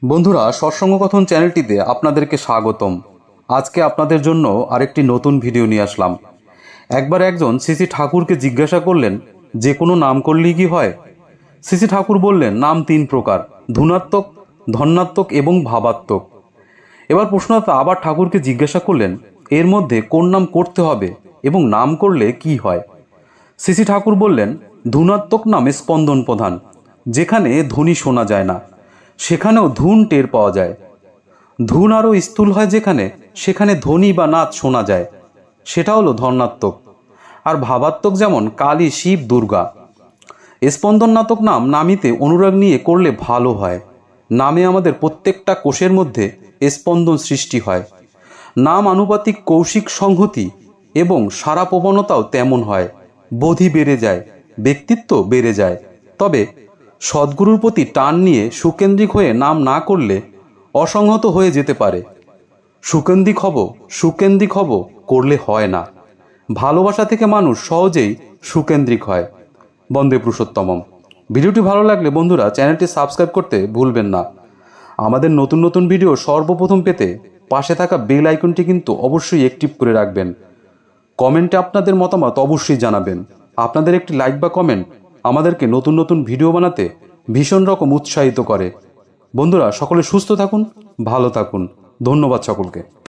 বন্ধুরা, সৎসঙ্গকথন চ্যানেলটিতে আপনাদেরকে স্বাগতম। আজকে আপনাদের জন্য আরেকটি নতুন ভিডিও নিয়ে আসলাম। একবার একজন শ্রী ঠাকুরকে জিজ্ঞাসা করলেন, যে কোনো নাম করলেই কি হয়? শ্রী ঠাকুর বললেন, নাম তিন প্রকার, ধূনাত্মক, ধন্যাত্মক এবং ভাবাত্মক। এবার প্রশ্নটা আবার ঠাকুরকে জিজ্ঞাসা করলেন, এর মধ্যে কোন নাম করতে হবে এবং নাম করলে কি হয়? শ্রী ঠাকুর বললেন, ধূনাত্মক নামে স্পন্দন প্রধান, যেখানে ধ্বনি শোনা যায় না সেখানেও ধুন টের পাওয়া যায়। ধুন আরও স্থূল হয় যেখানে, সেখানে ধ্বনি বা নাদ শোনা যায়, সেটা হলো ধন্যাত্মক। আর ভাবাত্মক যেমন কালী, শিব, দুর্গা। স্পন্দনাত্মক নাম নামিতে অনুরাগ নিয়ে করলে ভালো হয়। নামে আমাদের প্রত্যেকটা কোষের মধ্যে স্পন্দন সৃষ্টি হয়। নাম আনুপাতিক কৌশিক সংহতি এবং সারা প্রবণতাও তেমন হয়। বোধি বেড়ে যায়, ব্যক্তিত্ব বেড়ে যায়। তবে সদ্গুরুর প্রতি টান নিয়ে সুকেন্দ্রিক হয়ে নাম না করলে অসংহত হয়ে যেতে পারে। সুকেন্দ্রিক হব করলে হয় না। ভালোবাসা থেকে মানুষ সহজেই সুকেন্দ্রিক হয়। বন্দে পুরুষোত্তমম। ভিডিওটি ভালো লাগলে বন্ধুরা চ্যানেলটি সাবস্ক্রাইব করতে ভুলবেন না। আমাদের নতুন নতুন ভিডিও সর্বপ্রথম পেতে পাশে থাকা বেল আইকনটি কিন্তু অবশ্যই অ্যাক্টিভ করে রাখবেন। কমেন্টে আপনাদের মতামত অবশ্যই জানাবেন। আপনাদের একটি লাইক বা কমেন্ট আমাদেরকে নতুন নতুন ভিডিও বানাতে ভীষণ রকম উৎসাহিত করে। বন্ধুরা, সকলে সুস্থ থাকুন, ভালো থাকুন। ধন্যবাদ সকলকে।